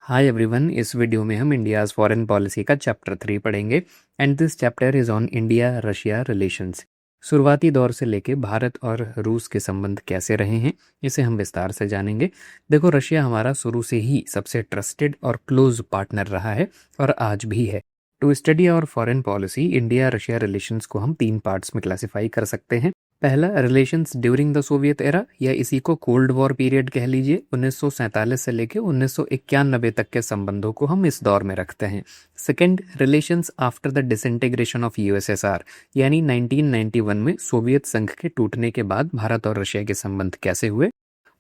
Hi everyone, इस video में हम इंडियाज़ फॉरेन पॉलिसी का चैप्टर 3 पढ़ेंगे and this chapter is on India Russia relations. शुरुआती दौर से लेके भारत और रूस के संबंध कैसे रहे हैं, इसे हम विस्तार से जानेंगे। देखो, रशिया हमारा शुरू से ही सबसे ट्रस्टेड और क्लोज पार्टनर रहा है और आज भी है। टू स्टडी और foreign policy, India Russia relations को हम 3 पार्ट्स में क्लासिफाई कर सकते हैं। पहला, relations during the Soviet era, या इसी को कोल्ड वॉर पीरियड कह लीजिए। 1947 से लेके 1991 तक के संबंधों को हम इस दौर में रखते हैं। Second, relations after the disintegration of USSR, यानी 1991 में सोवियत संघ के टूटने के बाद भारत और रशिया के संबंध कैसे हुए।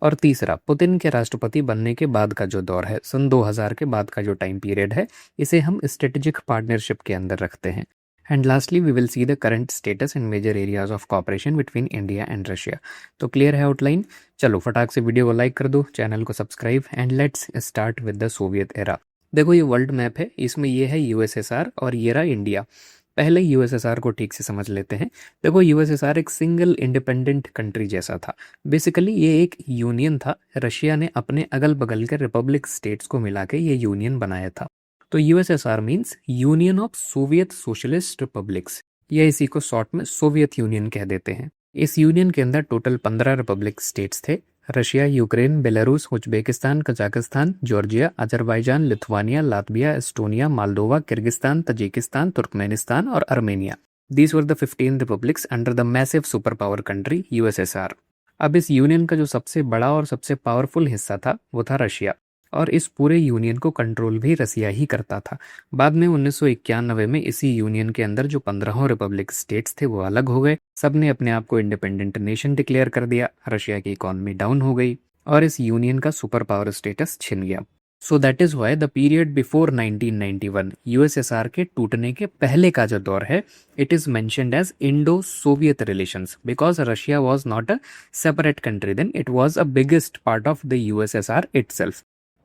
और तीसरा, पुतिन के राष्ट्रपति बनने के बाद का जो दौर है, सन 2000 के बाद का जो टाइम पीरियड है, इसे हम स्ट्रेटेजिक पार्टनरशिप के अंदर रखते हैं। And lastly we will see the current status and major areas of cooperation between India and Russia. तो क्लियर है आउटलाइन? चलो फटाक से वीडियो को लाइक कर दो, चैनल को subscribe and let's start with the Soviet era. देखो, ये वर्ल्ड मैप है, इसमें ये है यूएसएसआर और ये रहा इंडिया। पहले यूएसएसआर को ठीक से समझ लेते हैं। देखो, यूएसएसआर एक सिंगल इंडिपेंडेंट कंट्री जैसा था। बेसिकली ये एक यूनियन था। रशिया ने अपने अगल बगल के रिपब्लिक स्टेट्स को मिला के ये यूनियन बनाया था। तो USSR means union of Soviet socialist republics, या इसी को शॉर्ट में सोवियत यूनियन कह देते हैं। इस यूनियन के अंदर टोटल 15 रिपब्लिक स्टेट्स थे। Russia, Ukraine, Belarus, Uzbekistan, Kazakhstan, Georgia, Azerbaijan, Lithuania, Latvia, Estonia, Moldova, Kyrgyzstan, Tajikistan, Turkmenistan और Armenia. These were the 15 republics under the massive super power country USSR. अब इस यूनियन का जो सबसे बड़ा और सबसे पावरफुल हिस्सा था वो था रशिया, और इस पूरे यूनियन को कंट्रोल भी रसिया ही करता था। बाद में 1991 में इसी यूनियन के अंदर जो 15 रिपब्लिक स्टेट्स थे वो अलग हो गए। सबने अपने आप को इंडिपेंडेंट नेशन डिक्लेयर कर दिया। रशिया की इकोनॉमी डाउन हो गई और इस यूनियन का सुपर पावर स्टेटस छिन गया। So that is why the period before 1991, USSR के टूटने के पहले का जो दौर है, it is mentioned as Indo Soviet relations, because Russia was not a separate country then, it was a biggest part of the USSR itself.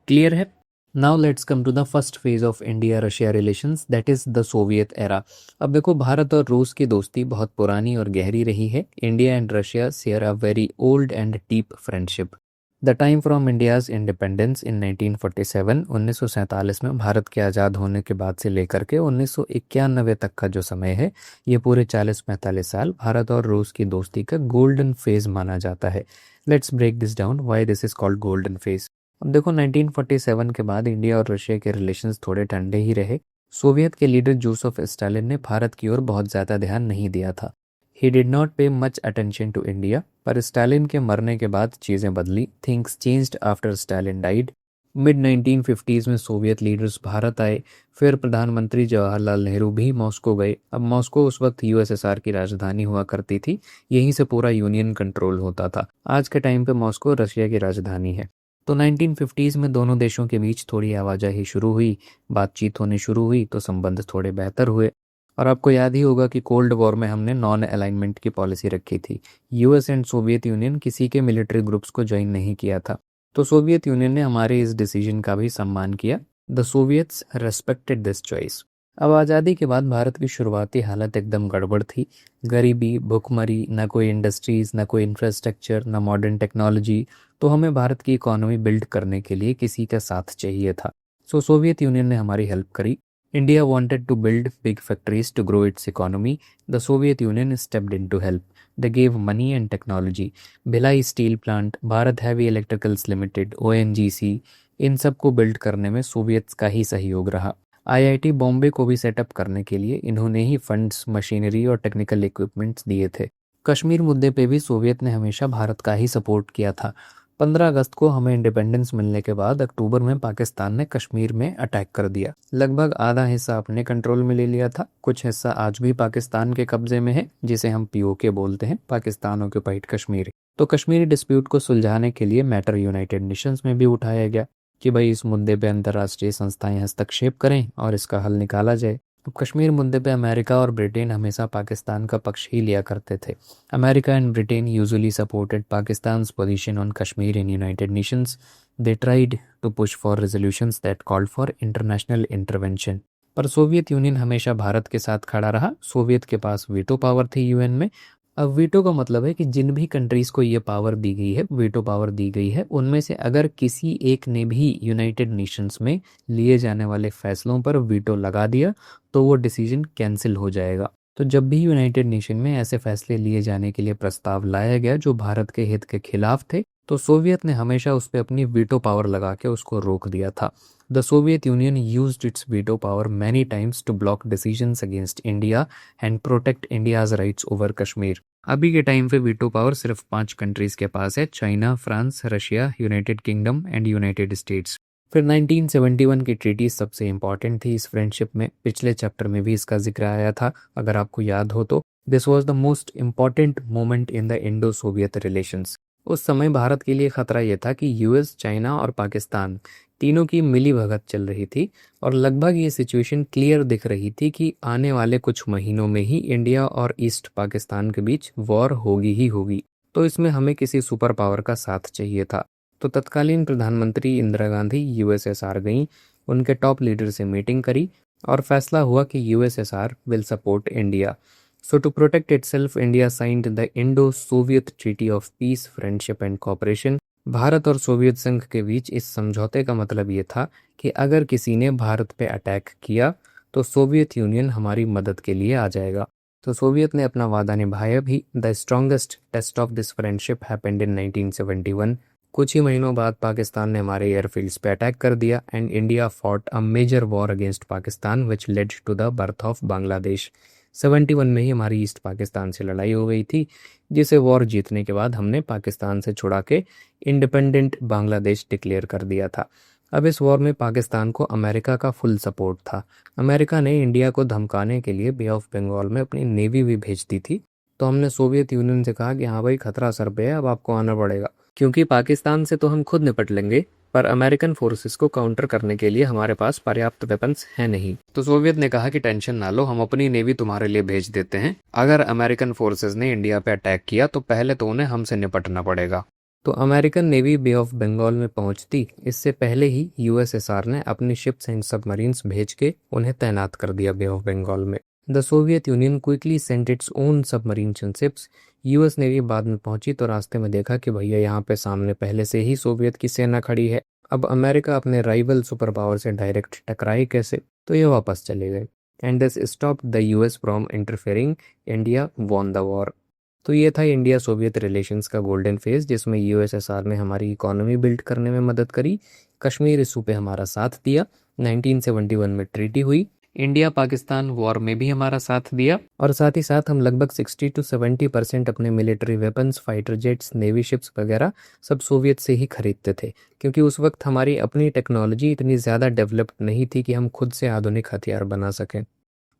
Clear है? Now let's come to the first phase of India Russia relations, that is the Soviet era. अब देखो, भारत और रूस की दोस्ती बहुत पुरानी और गहरी रही है। India and Russia share a very old and deep friendship. The time from India's independence in 1947, 1947 में भारत के आज़ाद होने के बाद से लेकर के 1991 तक का जो समय है, ये पूरे 40-45 साल भारत और रूस की दोस्ती का गोल्डन फेज माना जाता है। Let's break this down, why this is called golden phase. अब देखो, 1947 के बाद इंडिया और रशिया के रिलेशंस थोड़े ठंडे ही रहे। सोवियत के लीडर जोसेफ स्टालिन ने भारत की ओर बहुत ज़्यादा ध्यान नहीं दिया था। He did not pay much attention to India. पर स्टालिन के मरने के बाद चीज़ें बदली। Things changed after Stalin died. Mid 1950s में सोवियत लीडर्स भारत आए। फिर प्रधानमंत्री जवाहरलाल नेहरू भी मॉस्को गए। अब मॉस्को उस वक्त यूएसएसआर की राजधानी हुआ करती थी, यहीं से पूरा यूनियन कंट्रोल होता था। आज के टाइम पे मॉस्को रशिया की राजधानी है। तो 1950s में दोनों देशों के बीच थोड़ी आवाजाही शुरू हुई, बातचीत होनी शुरू हुई, तो संबंध थोड़े बेहतर हुए। और आपको याद ही होगा कि कोल्ड वॉर में हमने नॉन अलाइनमेंट की पॉलिसी रखी थी। यूएस एंड सोवियत यूनियन किसी के मिलिट्री ग्रुप्स को ज्वाइन नहीं किया था, तो सोवियत यूनियन ने हमारे इस डिसीजन का भी सम्मान किया। The Soviets respected this choice. अब आज़ादी के बाद भारत की शुरुआती हालत एकदम गड़बड़ थी। गरीबी, भुखमरी, ना कोई इंडस्ट्रीज, ना कोई इंफ्रास्ट्रक्चर, ना मॉडर्न टेक्नोलॉजी। तो हमें भारत की इकोनॉमी बिल्ड करने के लिए किसी का साथ चाहिए था। सो सोवियत यूनियन ने हमारी हेल्प करी। India wanted to build big factories to grow its economy. The Soviet Union stepped in to help. They gave money and technology. Bhilai steel plant, Bharat heavy electricals limited, ONGC, इन सब को build करने में Soviet का ही सहयोग रहा। IIT Bombay को भी setup करने के लिए इन्होंने ही फंड्स, मशीनरी और टेक्निकल इक्विपमेंट्स दिए थे। कश्मीर मुद्दे पे भी सोवियत ने हमेशा भारत का ही सपोर्ट किया था। 15 अगस्त को हमें इंडिपेंडेंस मिलने के बाद अक्टूबर में पाकिस्तान ने कश्मीर में अटैक कर दिया। लगभग आधा हिस्सा अपने कंट्रोल में ले लिया था। कुछ हिस्सा आज भी पाकिस्तान के कब्जे में है, जिसे हम POK बोलते हैं, पाकिस्तान ऑक्युपाइड कश्मीर। तो कश्मीरी डिस्प्यूट को सुलझाने के लिए मैटर यूनाइटेड नेशंस में भी उठाया गया कि भाई इस मुद्दे पे अंतर्राष्ट्रीय संस्थाएं हस्तक्षेप करें और इसका हल निकाला जाए। अब कश्मीर मुद्दे पे अमेरिका और ब्रिटेन हमेशा पाकिस्तान का पक्ष ही लिया करते थे। America and Britain usually supported Pakistan's position on Kashmir in United Nations. They tried to push for resolutions that called for international intervention. पर सोवियत यूनियन हमेशा भारत के साथ खड़ा रहा। सोवियत के पास वीटो पावर थी UN में। अब वीटो का मतलब है कि जिन भी कंट्रीज को ये पावर दी गई है, वीटो पावर दी गई है, उनमें से अगर किसी एक ने भी यूनाइटेड नेशंस में लिए जाने वाले फैसलों पर वीटो लगा दिया तो वो डिसीजन कैंसिल हो जाएगा। तो जब भी यूनाइटेड नेशन में ऐसे फैसले लिए जाने के लिए प्रस्ताव लाया गया जो भारत के हित के खिलाफ थे, तो सोवियत ने हमेशा उस पर अपनी वीटो पावर लगा के उसको रोक दिया था। The Soviet Union used its veto power many times to block decisions against India and protect India's rights over Kashmir. अभी के टाइम पे वीटो पावर सिर्फ 5 कंट्रीज के पास है, China, France, Russia, United kingdom and United states. फिर 1971 की treaty सबसे important थी इस फ्रेंडशिप में, पिछले चैप्टर में भी इसका जिक्र आया था अगर आपको याद हो तो। This was the most important moment in the Indo Soviet relations. उस समय भारत के लिए खतरा यह था कि यूएस, चाइना और पाकिस्तान तीनों की मिली भगत चल रही थी और लगभग ये सिचुएशन क्लियर दिख रही थी कि आने वाले कुछ महीनों में ही इंडिया और ईस्ट पाकिस्तान के बीच वॉर होगी ही होगी। तो इसमें हमें किसी सुपर पावर का साथ चाहिए था। तो तत्कालीन प्रधानमंत्री इंदिरा गांधी यूएसएसआर गईं, उनके टॉप लीडर से मीटिंग करी और फैसला हुआ कि USSR will support India. So to protect itself, India signed the Indo-Soviet Treaty of Peace, Friendship and Cooperation। Bharat और सोवियत संघ के बीच इस समझौते का मतलब ये था कि अगर किसी ने भारत पे अटैक किया तो सोवियत यूनियन हमारी मदद के लिए आ जाएगा। तो सोवियत ने अपना वादा निभाया भी। The strongest test of this friendship happened in 1971। कुछ ही महीनों बाद पाकिस्तान ने हमारे एयरफील्ड्स पे अटैक कर दिया and India fought a major war against Pakistan which led to the birth of Bangladesh. 71 में ही हमारी ईस्ट पाकिस्तान से लड़ाई हो गई थी, जिसे वॉर जीतने के बाद हमने पाकिस्तान से छुड़ा के इंडिपेंडेंट बांग्लादेश डिक्लेयर कर दिया था। अब इस वॉर में पाकिस्तान को अमेरिका का फुल सपोर्ट था। अमेरिका ने इंडिया को धमकाने के लिए बे ऑफ बंगाल में अपनी नेवी भी भेज दी थी। तो हमने सोवियत यूनियन से कहा कि हाँ भाई, खतरा सर पे है, अब आपको आना पड़ेगा, क्योंकि पाकिस्तान से तो हम खुद निपट लेंगे पर अमेरिकन फोर्सेस को काउंटर करने के लिए हमारे पास पर्याप्त वेपन्स हैं नहीं। तो सोवियत ने कहा कि टेंशन ना लो, हम अपनी नेवी तुम्हारे लिए भेज देते हैं। अगर अमेरिकन फोर्सेस ने इंडिया पे अटैक किया तो पहले तो उन्हें हमसे निपटना पड़ेगा। तो American navy Bay of Bengal में पहुंचती इससे पहले ही यूएसएसआर ने अपनी शिप्स एंड सबमरीन्स भेज के उन्हें तैनात कर दिया बे ऑफ बंगाल में। The Soviet union quickly Saint its own submarines and ships. US navy बाद में पहुंची तो रास्ते में देखा कि भैया यहाँ पे सामने पहले से ही सोवियत की सेना खड़ी है, अब अमेरिका अपने राइवल सुपर पावर से डायरेक्ट टकराए कैसे, तो ये वापस चले गए। And this stopped the US from interfering, India won the war. तो ये था इंडिया सोवियत रिलेशंस का गोल्डन फेज, जिसमें यूएसएसआर ने हमारी इकोनॉमी बिल्ड करने में मदद करी, कश्मीर इशू पे हमारा साथ दिया, 1971 में ट्रीटी हुई, इंडिया पाकिस्तान वॉर में भी हमारा साथ दिया और साथ ही साथ हम लगभग 60 to 70% अपने military weapons, fighter jets, navy ships वगैरह सब सोवियत से ही खरीदते थे, क्योंकि उस वक्त हमारी अपनी टेक्नोलॉजी इतनी ज़्यादा डेवलप्ड नहीं थी कि हम खुद से आधुनिक हथियार बना सकें।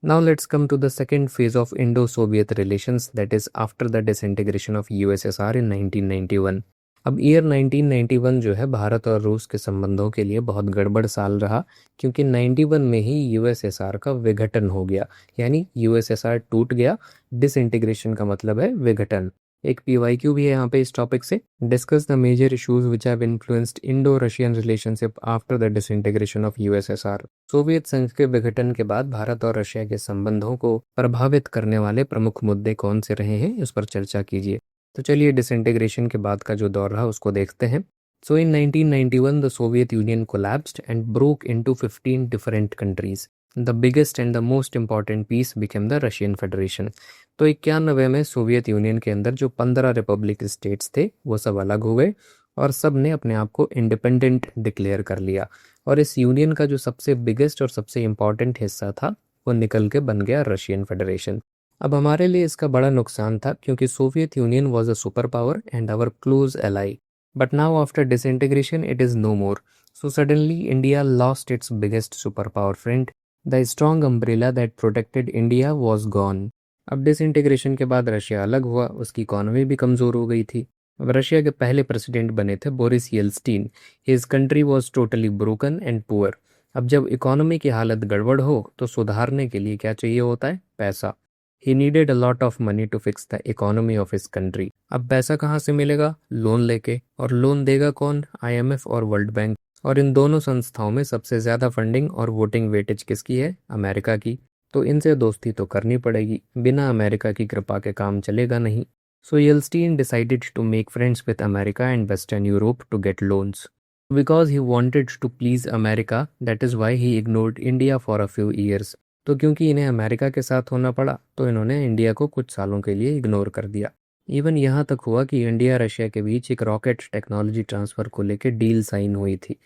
Now let's come to the second phase of Indo-Soviet relations, that is after the disintegration of USSR in 1991। अब ईयर 1991 जो है भारत और रूस के संबंधों के लिए बहुत गड़बड़ साल रहा, क्योंकि 91 में ही यूएसएसआर का विघटन हो गया, यानी यूएसएसआर टूट गया। डिसइंटीग्रेशन का मतलब है विघटन। एक पीवाईक्यू भी है यहाँ पे इस टॉपिक से। Discuss the major issues which have influenced Indo Russian relationship after the disintegration of USSR. Soviet संघ के विघटन के बाद भारत और रशिया के संबंधों को प्रभावित करने वाले प्रमुख मुद्दे कौन से रहे हैं, इस पर चर्चा कीजिए। तो चलिए डिसइंटीग्रेशन के बाद का जो दौर रहा उसको देखते हैं। So in 1991 the Soviet Union collapsed and broke into 15 different countries. The biggest and the most important piece became the Russian federation. तो 91 में सोवियत यूनियन के अंदर जो 15 रिपब्लिक स्टेट्स थे वो सब अलग हो गए और सब ने अपने आप को इंडिपेंडेंट डिक्लेयर कर लिया, और इस यूनियन का जो सबसे बिगेस्ट और सबसे इंपॉर्टेंट हिस्सा था वो निकल के बन गया रशियन फेडरेशन। अब हमारे लिए इसका बड़ा नुकसान था, क्योंकि Soviet Union was a super power and our close ally, but now after disintegration it is no more. So suddenly India lost its biggest super power friend. The strong umbrella that protected India was gone. अब disintegration के बाद Russia अलग हुआ, उसकी economy भी कमजोर हो गई थी। अब रशिया के पहले प्रेसिडेंट बने थे Boris Yeltsin. His country was totally broken and poor. अब जब इकोनॉमी की हालत गड़बड़ हो तो सुधारने के लिए क्या चाहिए होता है? पैसा। He needed a lot of money to fix the economy of his country। अब पैसा कहाँ से मिलेगा? लोन लेके। और लोन देगा कौन? IMF और वर्ल्ड बैंक। और इन दोनों संस्थाओं में सबसे ज्यादा फंडिंग और वोटिंग वेटेज किसकी है? अमेरिका की। तो इनसे दोस्ती तो करनी पड़ेगी, बिना अमेरिका की कृपा के काम चलेगा नहीं। So Yeltsin decided to make friends with America and Western Europe to get loans. Because he wanted to please America, that is why he ignored India for a few years. तो क्योंकि इन्हें America के साथ होना पड़ा तो इन्होंने India को कुछ सालों के लिए इग्नोर कर दिया। इवन यहाँ तक हुआ कि इंडिया रशिया के बीच एक रॉकेट टेक्नोलॉजी ट्रांसफ़र को लेकर डील साइन हुई थी,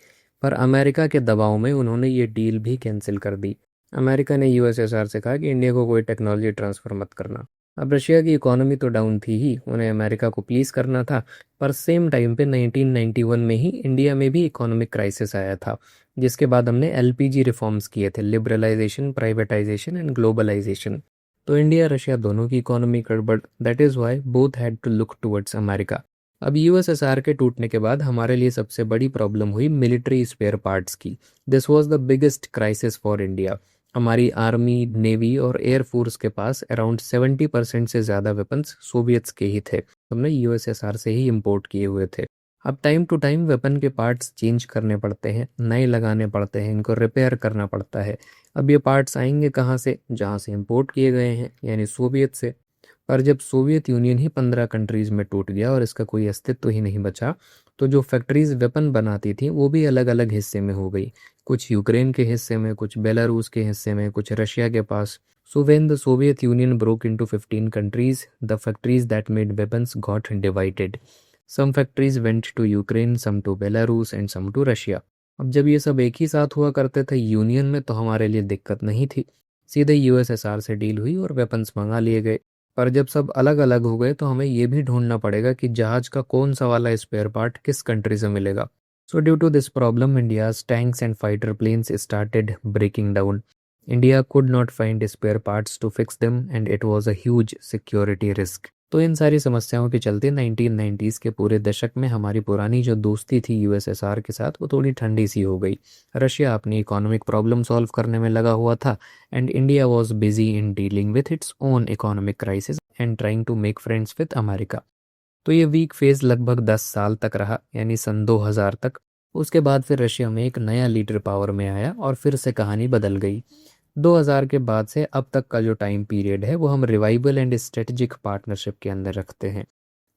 पर अमेरिका के दबाव में उन्होंने ये डील भी कैंसिल कर दी। अमेरिका ने यूएसएसआर से कहा कि इंडिया को कोई टेक्नोलॉजी ट्रांसफ़र मत करना। अब रशिया की इकोनॉमी तो डाउन थी ही, उन्हें अमेरिका को प्लीज़ करना था, पर सेम टाइम पे 1991 में ही इंडिया में भी इकोनॉमिक क्राइसिस आया था, जिसके बाद हमने एलपीजी रिफॉर्म्स किए थे, लिबरलाइजेशन, प्राइवेटाइजेशन एंड ग्लोबलाइजेशन। तो इंडिया रशिया दोनों की इकोनॉमी गड़बड़, that is why both had to look towards America. अब यूएसएसआर के टूटने के बाद हमारे लिए सबसे बड़ी प्रॉब्लम हुई मिलिट्री स्पेयर पार्ट्स की। This was the biggest crisis for India. हमारी आर्मी, नेवी और एयरफोर्स के पास अराउंड 70% से ज़्यादा वेपन्स सोवियट्स के ही थे, हमने यूएसएसआर से ही इंपोर्ट किए हुए थे। अब टाइम टू टाइम वेपन के पार्ट्स चेंज करने पड़ते हैं, नए लगाने पड़ते हैं, इनको रिपेयर करना पड़ता है। अब ये पार्ट्स आएंगे कहाँ से? जहाँ से इंपोर्ट किए गए हैं, यानी सोवियत से। पर जब सोवियत यूनियन ही 15 कंट्रीज़ में टूट गया और इसका कोई अस्तित्व ही नहीं बचा, तो जो फैक्ट्रीज वेपन बनाती थी वो भी अलग अलग हिस्से में हो गई, कुछ यूक्रेन के हिस्से में, कुछ बेलारूस के हिस्से में, कुछ रशिया के पास। So when the Soviet Union broke into 15 countries, the factories that made weapons got divided. Some factories went to Ukraine, some to Belarus and some to Russia. अब जब ये सब एक ही साथ हुआ करते थे यूनियन में, तो हमारे लिए दिक्कत नहीं थी, सीधे यूएसएसआर से डील हुई और वेपन्स मंगा लिए गए। पर जब सब अलग अलग हो गए तो हमें ये भी ढूंढना पड़ेगा कि जहाज का कौन सा वाला स्पेयर पार्ट किस कंट्री से मिलेगा। So due to this problem India's tanks and fighter planes started breaking down. India could not find spare parts to fix them and it was a huge security risk. तो इन सारी समस्याओं के चलते 1990s के पूरे दशक में हमारी पुरानी जो दोस्ती थी यूएसएसआर के साथ वो थोड़ी ठंडी सी हो गई। रशिया अपनी इकोनॉमिक प्रॉब्लम सॉल्व करने में लगा हुआ था and India was busy in dealing with its own economic crisis and trying to make friends with America. तो ये वीक फेज लगभग 10 साल तक रहा, यानी सन 2000 तक। उसके बाद फिर रशिया में एक नया लीडर पावर में आया और फिर से कहानी बदल गई। 2000 के बाद से अब तक का जो टाइम पीरियड है वो हम रिवाइवल एंड स्ट्रेटेजिक पार्टनरशिप के अंदर रखते हैं।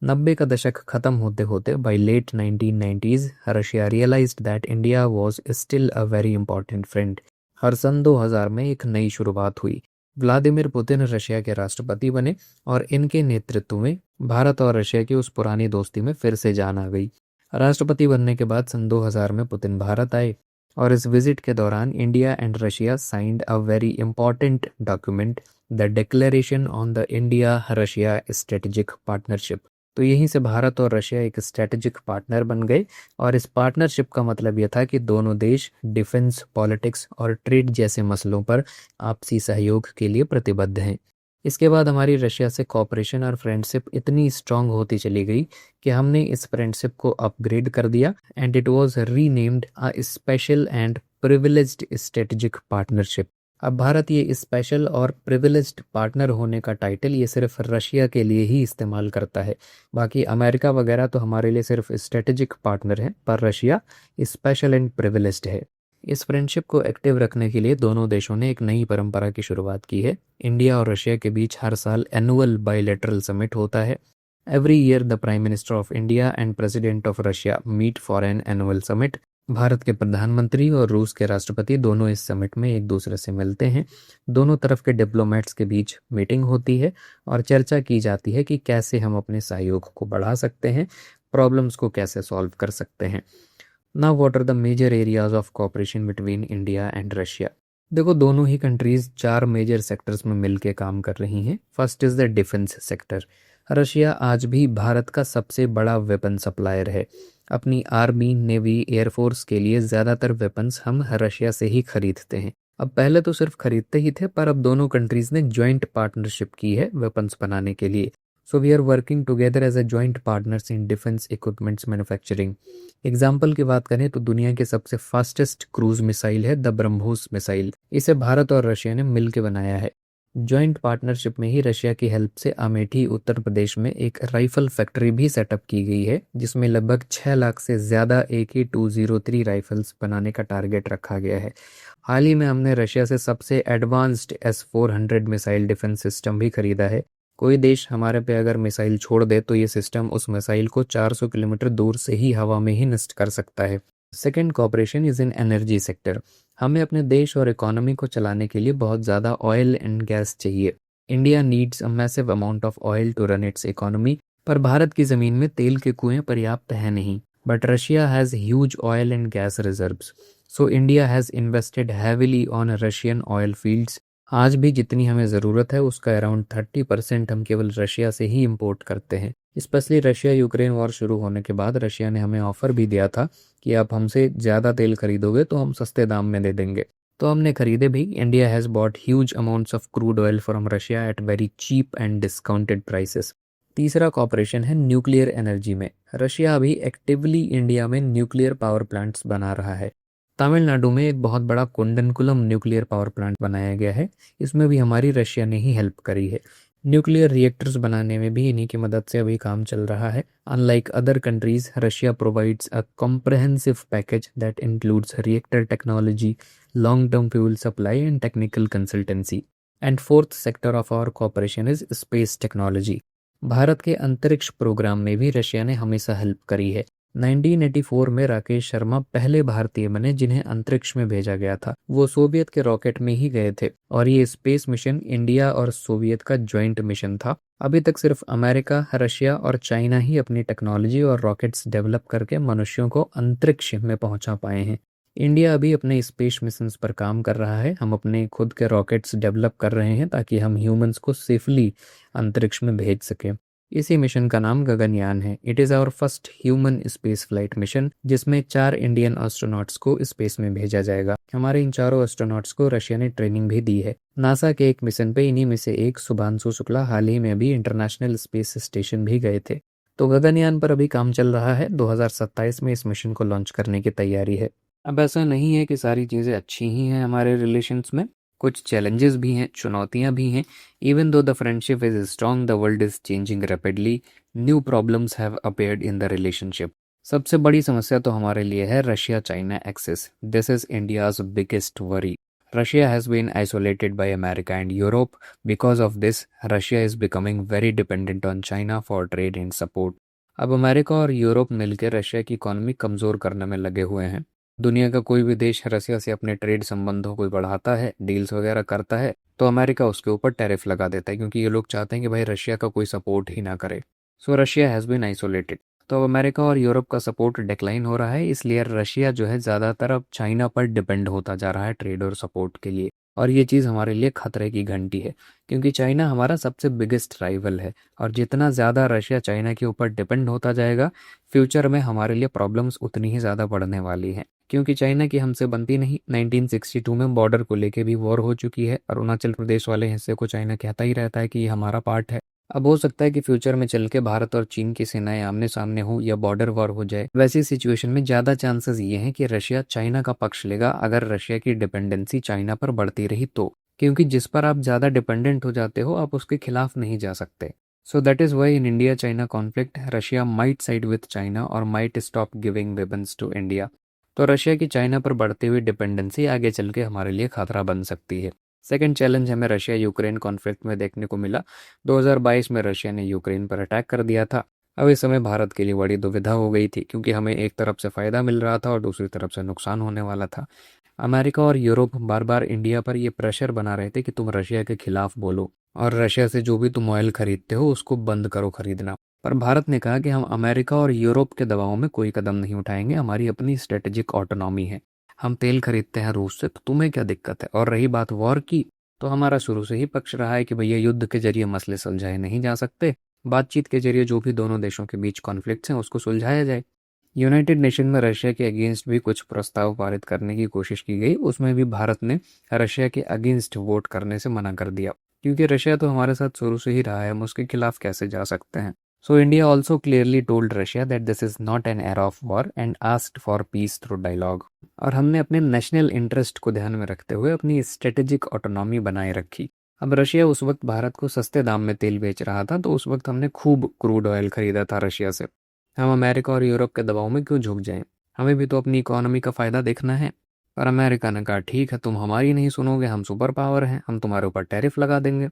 90 का दशक खत्म होते होते by late 1990s Russia realised that India was still a very important friend. हर सन 2000 में एक नई शुरुआत हुई। व्लादिमीर पुतिन रशिया के राष्ट्रपति बने और इनके नेतृत्व में भारत और रशिया की उस पुरानी दोस्ती में फिर से जान आ गई। राष्ट्रपति बनने के बाद सन 2000 में पुतिन भारत आए और इस विजिट के दौरान India and Russia signed a very important document, the declaration on the India Russia strategic partnership. तो यहीं से भारत और रशिया एक स्ट्रेटेजिक पार्टनर बन गए और इस पार्टनरशिप का मतलब यह था कि दोनों देश डिफेंस, पॉलिटिक्स और ट्रेड जैसे मसलों पर आपसी सहयोग के लिए प्रतिबद्ध हैं। इसके बाद हमारी रशिया से कॉपरेशन और फ्रेंडशिप इतनी स्ट्रांग होती चली गई कि हमने इस फ्रेंडशिप को अपग्रेड कर दिया and it was renamed a special and privileged strategic partnership. अब भारत ये स्पेशल और प्रिविलेज्ड पार्टनर होने का टाइटल ये सिर्फ रशिया के लिए ही इस्तेमाल करता है। बाकी अमेरिका वगैरह तो हमारे लिए सिर्फ स्ट्रेटेजिक पार्टनर है, पर रशिया स्पेशल एंड प्रिविलेज्ड है। इस फ्रेंडशिप को एक्टिव रखने के लिए दोनों देशों ने एक नई परंपरा की शुरुआत की है। इंडिया और रशिया के बीच हर साल एनुअल बायलैटरल समिट होता है। Every year the prime minister of India and president of Russia meet for an annual summit. Bharat के प्रधानमंत्री और रूस के राष्ट्रपति दोनों इस समिट में एक दूसरे से मिलते हैं। दोनों तरफ के डिप्लोमेट्स के बीच मीटिंग होती है और चर्चा की जाती है कि कैसे हम अपने सहयोग को बढ़ा सकते हैं, प्रॉब्लम्स को कैसे सॉल्व कर सकते हैं। Now what are the major areas of cooperation between India and Russia. देखो, दोनों ही कंट्रीज 4 मेजर सेक्टर्स में मिलके काम कर रही हैं। First is the defence sector. Russia आज भी भारत का सबसे बड़ा वेपन सप्लायर है। अपनी आर्मी, नेवी, एयरफोर्स के लिए ज़्यादातर वेपन्स हम रशिया से ही खरीदते हैं। अब पहले तो सिर्फ खरीदते ही थे, पर अब दोनों कंट्रीज ने ज्वाइंट पार्टनरशिप की है वेपन्स बनाने के लिए। So we are working together as a joint partners in defence equipments manufacturing. Example की बात करें तो दुनिया के सबसे फास्टेस्ट क्रूज मिसाइल है द ब्रह्मोस मिसाइल। इसे भारत और रशिया ने मिलकर बनाया है। जॉइंट पार्टनरशिप में ही रशिया की हेल्प से अमेठी उत्तर प्रदेश में एक राइफल फैक्ट्री भी सेटअप की गई है, जिसमें लगभग 6 लाख से ज़्यादा AK-203 राइफल्स बनाने का टारगेट रखा गया है। हाल ही में हमने रशिया से सबसे advanced S-400 missile defence system भी खरीदा है। कोई देश हमारे पे अगर मिसाइल छोड़ दे तो ये सिस्टम उस मिसाइल को 400 किलोमीटर दूर से ही हवा में ही नष्ट कर सकता है। Second cooperation is in energy sector. हमें अपने देश और इकोनॉमी को चलाने के लिए बहुत ज़्यादा ऑयल एंड गैस चाहिए। India needs a massive amount of oil to run its economy, पर भारत की ज़मीन में तेल के कुएं पर्याप्त है नहीं। But Russia has huge oil and gas reserves, so India has invested heavily on Russian oil fields. आज भी जितनी हमें ज़रूरत है उसका अराउंड 30% हम केवल रशिया से ही इम्पोर्ट करते हैं। स्पेशली रशिया यूक्रेन वॉर शुरू होने के बाद रशिया ने हमें ऑफर भी दिया था कि आप हमसे ज़्यादा तेल खरीदोगे तो हम सस्ते दाम में दे देंगे, तो हमने खरीदे भी। India has bought huge amounts of crude oil from Russia at very cheap and discounted prices. तीसरा कॉपरेशन है न्यूक्लियर एनर्जी में। रशिया अभी एक्टिवली इंडिया में न्यूक्लियर पावर प्लांट्स बना रहा है। तमिलनाडु में एक बहुत बड़ा कुंडनकुलम न्यूक्लियर पावर प्लांट बनाया गया है, इसमें भी हमारी रशिया ने ही हेल्प करी है। न्यूक्लियर रिएक्टर्स बनाने में भी इन्हीं की मदद से अभी काम चल रहा है। Unlike other countries, Russia provides a comprehensive package that includes reactor technology, long term fuel supply and technical consultancy. And fourth sector of our cooperation is space technology. Bharat के अंतरिक्ष प्रोग्राम में भी रशिया ने हमेशा हेल्प करी है। 1984 में राकेश शर्मा पहले भारतीय बने जिन्हें अंतरिक्ष में भेजा गया था। वो सोवियत के रॉकेट में ही गए थे और ये स्पेस मिशन इंडिया और सोवियत का ज्वाइंट मिशन था। अभी तक सिर्फ अमेरिका, रशिया और चाइना ही अपनी टेक्नोलॉजी और रॉकेट्स डेवलप करके मनुष्यों को अंतरिक्ष में पहुंचा पाए हैं। इंडिया अभी अपने स्पेस मिशंस पर काम कर रहा है। हम अपने खुद के रॉकेट्स डेवलप कर रहे हैं ताकि हम ह्यूमंस को सेफली अंतरिक्ष में भेज सकें। इसी मिशन का नाम गगनयान है। It is our first human space flight mission, जिसमें 4 इंडियन एस्ट्रोनॉट्स को स्पेस में भेजा जाएगा। हमारे इन चारों एस्ट्रोनॉट्स को रशिया ने ट्रेनिंग भी दी है। नासा के एक मिशन पे इन्हीं में से एक शुभांशु शुक्ला हाल ही में भी इंटरनेशनल स्पेस स्टेशन भी गए थे। तो गगनयान पर अभी काम चल रहा है। 2027 में इस मिशन को लॉन्च करने की तैयारी है। अब ऐसा नहीं है कि सारी चीज़ें अच्छी ही हैं हमारे रिलेशंस में, कुछ चैलेंजेस भी हैं, चुनौतियां भी हैं। Even though the friendship is strong, the world is changing rapidly, new problems have appeared in the relationship. सबसे बड़ी समस्या तो हमारे लिए है Russia China axis. This is India's biggest worry. Russia has been isolated by America and Europe. Because of this, Russia is becoming very dependent on China for trade and support. अब America और Europe मिलकर Russia की economy कमज़ोर करने में लगे हुए हैं। दुनिया का कोई भी देश रशिया से अपने ट्रेड संबंधों को बढ़ाता है, डील्स वगैरह करता है, तो अमेरिका उसके ऊपर टैरिफ लगा देता है, क्योंकि ये लोग चाहते हैं कि भाई रशिया का कोई सपोर्ट ही ना करे। So Russia has been isolated. तो अब अमेरिका और यूरोप का सपोर्ट डिक्लाइन हो रहा है, इसलिए रशिया जो है ज़्यादातर अब चाइना पर डिपेंड होता जा रहा है ट्रेड और सपोर्ट के लिए। और ये चीज़ हमारे लिए खतरे की घंटी है, क्योंकि चाइना हमारा सबसे बिगेस्ट राइवल है। और जितना ज़्यादा रशिया चाइना के ऊपर डिपेंड होता जाएगा, फ्यूचर में हमारे लिए प्रॉब्लम्स उतनी ही ज़्यादा बढ़ने वाली हैं, क्योंकि चाइना की हमसे बनती नहीं। 1962 में बॉर्डर को लेके भी वॉर हो चुकी है। अरुणाचल प्रदेश वाले हिस्से को चाइना कहता ही रहता है कि ये हमारा पार्ट है। अब हो सकता है कि फ्यूचर में चल के भारत और चीन की सेनाएं आमने सामने हो या बॉर्डर वॉर हो जाए। वैसी सिचुएशन में ज़्यादा चांसेस ये हैं कि रशिया चाइना का पक्ष लेगा, अगर रशिया की डिपेंडेंसी चाइना पर बढ़ती रही तो। क्योंकि जिस पर आप ज़्यादा डिपेंडेंट हो जाते हो, आप उसके खिलाफ नहीं जा सकते। So that is why in India China conflict Russia might side with China और might stop giving weapons to India. तो रशिया की चाइना पर बढ़ती हुई डिपेंडेंसी आगे चल के हमारे लिए खतरा बन सकती है। सेकेंड चैलेंज हमें रशिया यूक्रेन कॉन्फ्लिक्ट में देखने को मिला। 2022 में रशिया ने यूक्रेन पर अटैक कर दिया था। अब इस समय भारत के लिए बड़ी दुविधा हो गई थी, क्योंकि हमें एक तरफ से फ़ायदा मिल रहा था और दूसरी तरफ से नुकसान होने वाला था। अमेरिका और यूरोप बार बार इंडिया पर ये प्रेशर बना रहे थे कि तुम रशिया के खिलाफ बोलो और रशिया से जो भी तुम ऑयल खरीदते हो उसको बंद करो खरीदना। पर भारत ने कहा कि हम अमेरिका और यूरोप के दबाव में कोई कदम नहीं उठाएंगे, हमारी अपनी स्ट्रेटेजिक ऑटोनॉमी है। हम तेल खरीदते हैं रूस से, तो तुम्हें क्या दिक्कत है। और रही बात वॉर की, तो हमारा शुरू से ही पक्ष रहा है कि भैया युद्ध के जरिए मसले सुलझाए नहीं जा सकते, बातचीत के जरिए जो भी दोनों देशों के बीच कॉन्फ्लिक्ट्स हैं उसको सुलझाया जाए। यूनाइटेड नेशन में रशिया के अगेंस्ट भी कुछ प्रस्ताव पारित करने की कोशिश की गई, उसमें भी भारत ने रशिया के अगेंस्ट वोट करने से मना कर दिया, क्योंकि रशिया तो हमारे साथ शुरू से ही रहा है, हम उसके खिलाफ कैसे जा सकते हैं। So India also clearly told Russia that this is not an era of war and asked for peace through dialogue. और हमने अपने नेशनल इंटरेस्ट को ध्यान में रखते हुए अपनी स्ट्रेटेजिक ऑटोनॉमी बनाए रखी। अब रशिया उस वक्त भारत को सस्ते दाम में तेल बेच रहा था, तो उस वक्त हमने खूब क्रूड ऑयल खरीदा था रशिया से। हम अमेरिका और यूरोप के दबाव में क्यों झुक जाएं? हमें भी तो अपनी इकोनॉमी का फ़ायदा देखना है। पर अमेरिका ने कहा ठीक है, तुम हमारी नहीं सुनोगे, हम सुपर पावर हैं, हम तुम्हारे ऊपर टैरिफ लगा देंगे।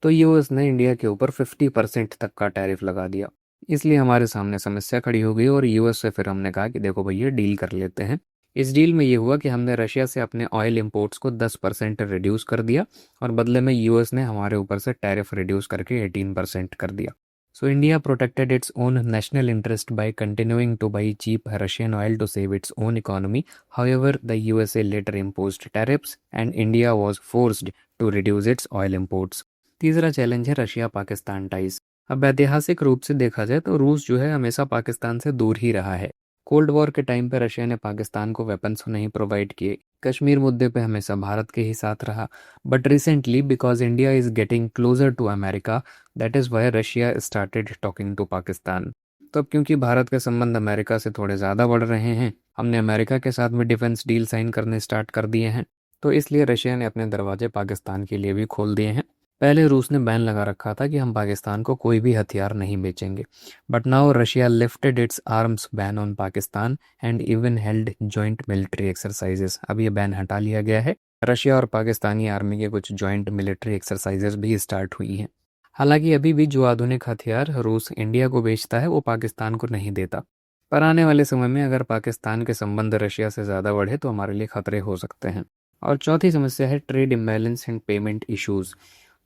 तो यूएस ने इंडिया के ऊपर 50% तक का टैरिफ लगा दिया। इसलिए हमारे सामने समस्या खड़ी हो गई और यूएस से फिर हमने कहा कि देखो भैया, डील कर लेते हैं। इस डील में ये हुआ कि हमने रशिया से अपने ऑयल इंपोर्ट्स को 10% रिड्यूस कर दिया और बदले में यूएस ने हमारे ऊपर से टैरिफ रिड्यूस करके 18% कर दिया। So India protected its own national interest by continuing to buy cheap Russian oil to save its own economy. However, the USA later imposed tariffs and India was forced to reduce its oil imports. तीसरा challenge है Russia Pakistan ties. अब ऐतिहासिक रूप से देखा जाए तो रूस जो है हमेशा पाकिस्तान से दूर ही रहा है। कोल्ड वॉर के टाइम पे रशिया ने पाकिस्तान को वेपन्स नहीं प्रोवाइड किए। कश्मीर मुद्दे पे हमेशा भारत के ही साथ रहा। But recently because India is getting closer to America, that is why Russia started talking to Pakistan. तो अब क्योंकि भारत के संबंध अमेरिका से थोड़े ज़्यादा बढ़ रहे हैं, हमने अमेरिका के साथ में डिफेंस डील साइन करने स्टार्ट कर दिए हैं, तो इसलिए रशिया ने अपने दरवाजे पाकिस्तान के लिए भी खोल दिए हैं। पहले रूस ने बैन लगा रखा था कि हम पाकिस्तान को कोई भी हथियार नहीं बेचेंगे, but now Russia lifted it's arms ban on Pakistan and even held joint military exercises. अब ये बैन हटा लिया गया है। रशिया और पाकिस्तानी आर्मी के कुछ जॉइंट मिलिट्री एक्सरसाइजेस भी स्टार्ट हुई हैं। हालांकि अभी भी जो आधुनिक हथियार रूस इंडिया को बेचता है वो पाकिस्तान को नहीं देता। पर आने वाले समय में अगर पाकिस्तान के संबंध रशिया से ज़्यादा बढ़े तो हमारे लिए खतरे हो सकते हैं। और चौथी समस्या है trade imbalance and payment issues.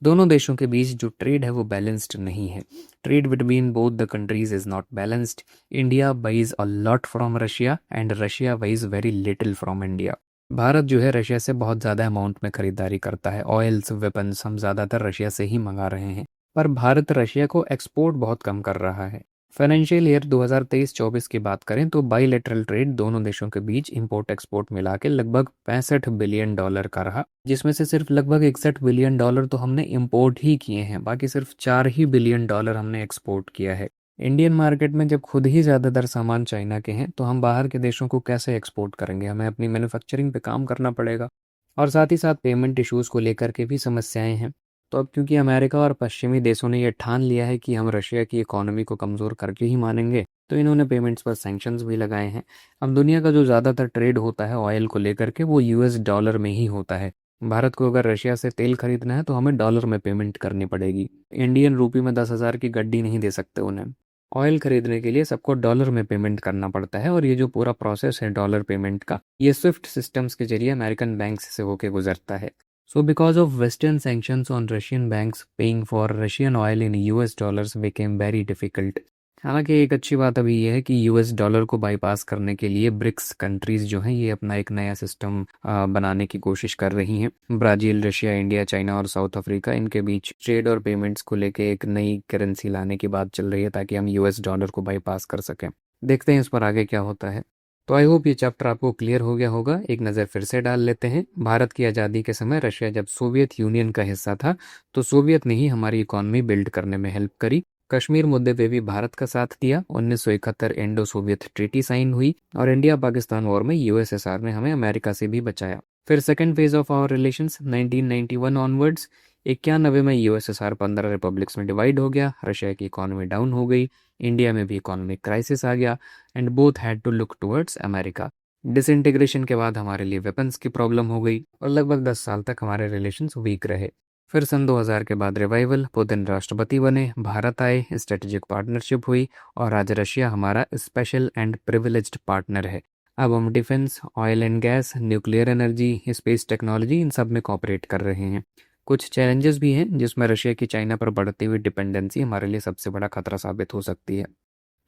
दोनों देशों के बीच जो ट्रेड है वो बैलेंस्ड नहीं है। Trade between both the countries is not balanced. India buys a lot from Russia and Russia buys very little from India. Bharat जो है रशिया से बहुत ज़्यादा अमाउंट में खरीदारी करता है। ऑयल्स, वेपन्स हम ज़्यादातर रशिया से ही मंगा रहे हैं, पर भारत रशिया को एक्सपोर्ट बहुत कम कर रहा है। फाइनेंशियल ईयर 2023-24 की बात करें तो बाईलेटरल ट्रेड दोनों देशों के बीच इंपोर्ट एक्सपोर्ट मिला के लगभग $65 बिलियन का रहा, जिसमें से सिर्फ लगभग $61 बिलियन तो हमने इंपोर्ट ही किए हैं, बाकी सिर्फ $4 ही बिलियन हमने एक्सपोर्ट किया है। इंडियन मार्केट में जब खुद ही ज़्यादातर सामान चाइना के हैं तो हम बाहर के देशों को कैसे एक्सपोर्ट करेंगे? हमें अपनी मैन्युफैक्चरिंग पे काम करना पड़ेगा। और साथ ही साथ पेमेंट इश्यूज़ को लेकर के भी समस्याएं हैं। तो अब क्योंकि अमेरिका और पश्चिमी देशों ने ये ठान लिया है कि हम रशिया की इकोनॉमी को कमज़ोर करके ही मानेंगे, तो इन्होंने पेमेंट्स पर सैंक्शंस भी लगाए हैं। अब दुनिया का जो ज़्यादातर ट्रेड होता है ऑयल को लेकर के वो यूएस डॉलर में ही होता है। भारत को अगर रशिया से तेल खरीदना है तो हमें डॉलर में पेमेंट करनी पड़ेगी। इंडियन रूपी में 10,000 की गड्डी नहीं दे सकते उन्हें। ऑयल खरीदने के लिए सबको डॉलर में पेमेंट करना पड़ता है और ये जो पूरा प्रोसेस है डॉलर पेमेंट का, ये स्विफ्ट सिस्टम्स के जरिए अमेरिकन बैंक्स से होके गुजरता है। So because of Western sanctions on Russian banks, paying for Russian oil in US dollars became very difficult. हालांकि एक अच्छी बात अभी ये है कि यूएस डॉलर को बाईपास करने के लिए ब्रिक्स कंट्रीज जो हैं ये अपना एक नया सिस्टम बनाने की कोशिश कर रही हैं। ब्राज़ील, रशिया, इंडिया, चाइना और साउथ अफ्रीका, इनके बीच ट्रेड और पेमेंट्स को लेके एक नई करेंसी लाने की बात चल रही है ताकि हम यूएस डॉलर को बाईपास कर सकें। देखते हैं इस पर आगे क्या होता है। तो आई होप ये चैप्टर आपको क्लियर हो गया होगा। एक नज़र फिर से डाल लेते हैं। भारत की आज़ादी के समय रशिया जब सोवियत यूनियन का हिस्सा था तो सोवियत ने ही हमारी इकॉनमी बिल्ड करने में हेल्प करी। कश्मीर मुद्दे पे भी भारत का साथ दिया। 1971 इंडो सोवियत ट्रीटी साइन हुई और इंडिया पाकिस्तान वॉर में यूएसएसआर ने हमें अमेरिका से भी बचाया। फिर second phase of our relations 1991 onwards. 91 में यूएसएसआर 15 रिपब्लिक्स में डिवाइड हो गया। रशिया की इकॉनमी डाउन हो गई। इंडिया में भी इकोनॉमिक क्राइसिस आ गया and both had to look towards America. Disintegration के बाद हमारे लिए वेपन्स की प्रॉब्लम हो गई और लगभग 10 साल तक हमारे रिलेशंस वीक रहे। फिर सन 2000 के बाद रिवाइवल, पुतिन राष्ट्रपति बने, भारत आए, स्ट्रेटेजिक पार्टनरशिप हुई और आज रशिया हमारा स्पेशल एंड प्रिविलेज्ड पार्टनर है। अब हम defence, oil and gas, nuclear energy, space technology, इन सब में कॉपरेट कर रहे हैं। कुछ चैलेंजेस भी हैं जिसमें रशिया की चाइना पर बढ़ती हुई डिपेंडेंसी हमारे लिए सबसे बड़ा खतरा साबित हो सकती है।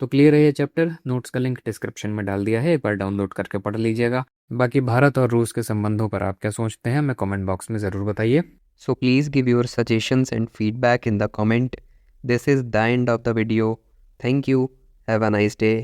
तो क्लियर है ये चैप्टर। नोट्स का लिंक डिस्क्रिप्शन में डाल दिया है, एक बार डाउनलोड करके पढ़ लीजिएगा। बाकी भारत और रूस के संबंधों पर आप क्या सोचते हैं हमें कमेंट बॉक्स में ज़रूर बताइए। So please give your suggestions and feedback in the comment. This is the end of the video. Thank you. Have a nice day.